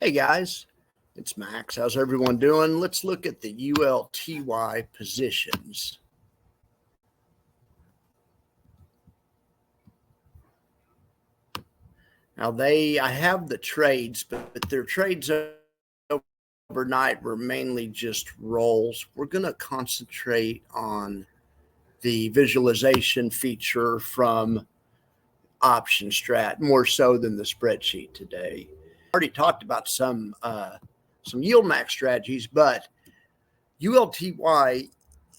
Hey guys, it's Max. How's everyone doing? Let's look at the ULTY positions. Now I have the trades, but their trades overnight were mainly just rolls. We're going to concentrate on the visualization feature from option strat more so than the spreadsheet today. I already talked about some yield max strategies, but ULTY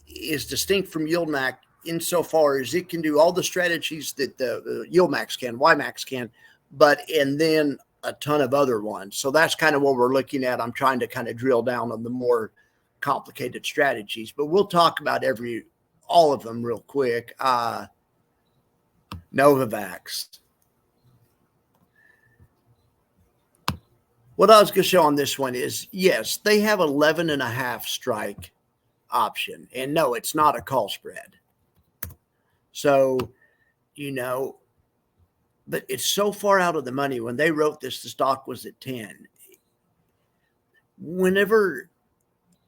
is distinct from yield max insofar as it can do all the strategies that the yield max can, YMax can, and then a ton of other ones. So that's kind of what we're looking at. I'm trying to kind of drill down on the more complicated strategies, but we'll talk about all of them real quick. Novax. What I was going to show on this one is, yes, they have 11.5 strike option. And no, it's not a call spread. So, but it's so far out of the money. When they wrote this, the stock was at 10. Whenever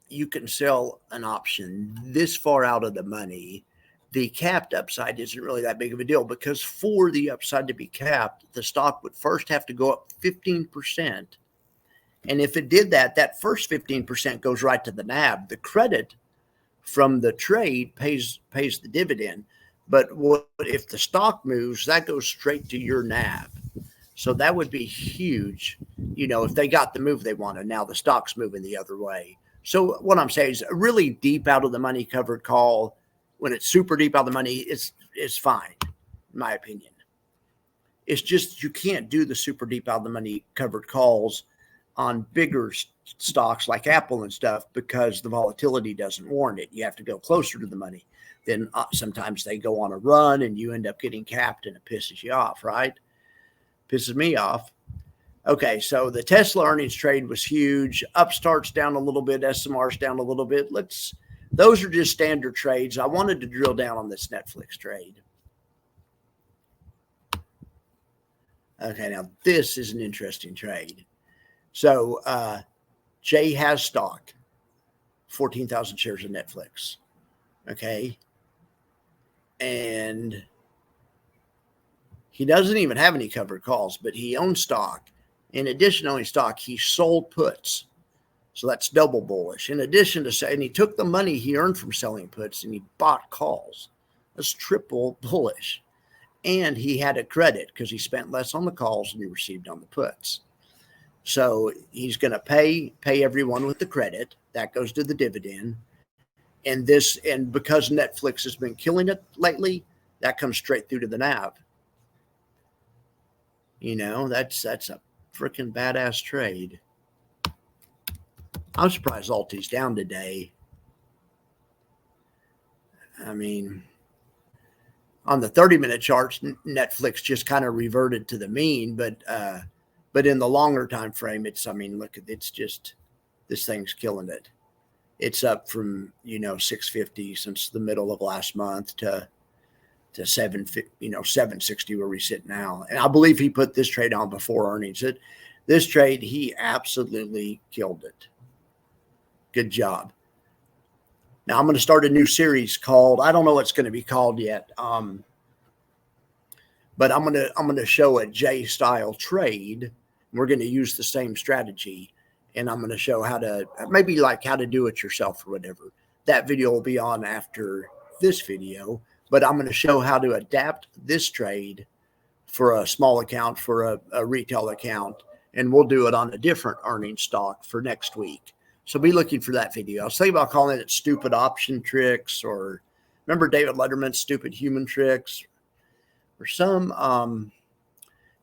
you can sell an option this far out of the money, the capped upside isn't really that big of a deal, because for the upside to be capped, the stock would first have to go up 15%. And if it did that, that first 15% goes right to the NAV. The credit from the trade pays the dividend. But if the stock moves, that goes straight to your NAV. So that would be huge, if they got the move they wanted. Now the stock's moving the other way. So what I'm saying is a really deep out of the money covered call, when it's super deep out of the money, it's fine, in my opinion. It's just you can't do the super deep out of the money covered calls on bigger stocks like Apple and stuff, because the volatility doesn't warrant it. You have to go closer to the money. Then sometimes they go on a run and you end up getting capped, and it pisses you off, right? Pisses me off. Okay, so the Tesla earnings trade was huge. Upstart's down a little bit. SMR's down a little bit. Those are just standard trades. I wanted to drill down on this Netflix trade. Okay, now this is an interesting trade. So Jay has stock, 14,000 shares of Netflix. Okay. And he doesn't even have any covered calls, but he owns stock. In addition to owning stock, he sold puts. So that's double bullish. In addition to saying, he took the money he earned from selling puts and he bought calls. That's triple bullish. And he had a credit because he spent less on the calls than he received on the puts. So he's going to pay everyone with the credit. That goes to the dividend. And because Netflix has been killing it lately, that comes straight through to the NAV. That's a freaking badass trade. I'm surprised ULTY's down today. I mean, on the 30-minute charts, Netflix just kind of reverted to the mean, but in the longer time frame, it's just, this thing's killing it. It's up from 650 since the middle of last month to 760 where we sit now. And I believe he put this trade on before earnings. This trade, he absolutely killed it. Good job. Now I'm going to start a new series called, I don't know what it's going to be called yet. But I'm going to show a J style trade. We're going to use the same strategy, and I'm going to show how to do it yourself or whatever. That video will be on after this video, but I'm going to show how to adapt this trade for a small account, for a retail account, and we'll do it on a different earnings stock for next week. So be looking for that video. I was thinking about calling it Stupid Option Tricks, or remember David Letterman's Stupid Human Tricks, or some,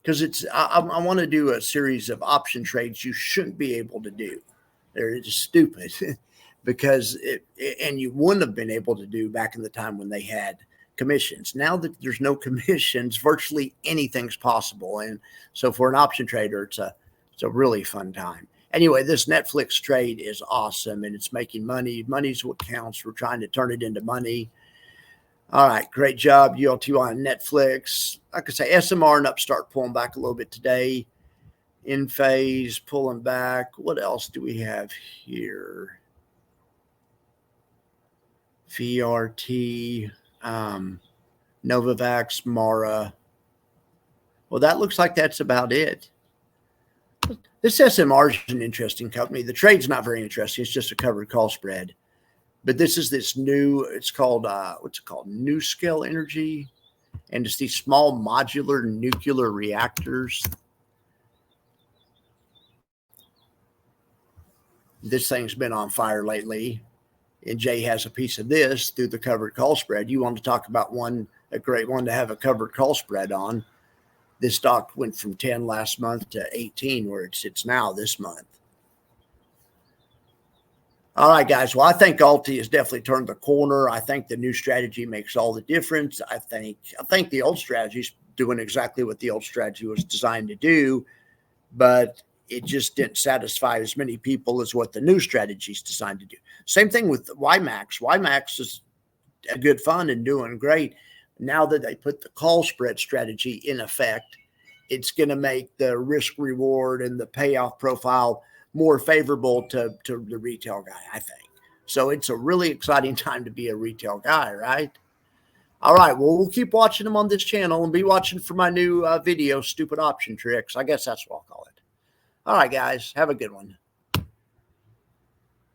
because I want to do a series of option trades you shouldn't be able to do. They're just stupid because and you wouldn't have been able to do back in the time when they had commissions. Now that there's no commissions, virtually anything's possible. And so for an option trader, it's a really fun time. Anyway, this Netflix trade is awesome, and it's making money. Money's what counts. We're trying to turn it into money. All right, great job, ULTY on Netflix. Like I say, SMR and Upstart pulling back a little bit today. In phase, pulling back. What else do we have here? VRT, Novavax, Mara. Well, that looks like that's about it. This SMR is an interesting company. The trade's not very interesting. It's just a covered call spread. But this is this new, it's called, what's it called? New Scale Energy. And it's these small modular nuclear reactors. This thing's been on fire lately. And Jay has a piece of this through the covered call spread. You want to talk about a great one to have a covered call spread on. This stock went from 10 last month to 18 where it sits now this month. All right, guys. Well, I think ULTY has definitely turned the corner. I think the new strategy makes all the difference. I think the old strategy is doing exactly what the old strategy was designed to do, but it just didn't satisfy as many people as what the new strategy is designed to do. Same thing with WiMAX. WiMAX is a good fund and doing great. Now that they put the call spread strategy in effect, it's going to make the risk reward and the payoff profile more favorable to the retail guy, I think. So it's a really exciting time to be a retail guy, right? All right. Well, we'll keep watching them on this channel and be watching for my new video, Stupid Option Tricks. I guess that's what I'll call it. All right, guys. Have a good one.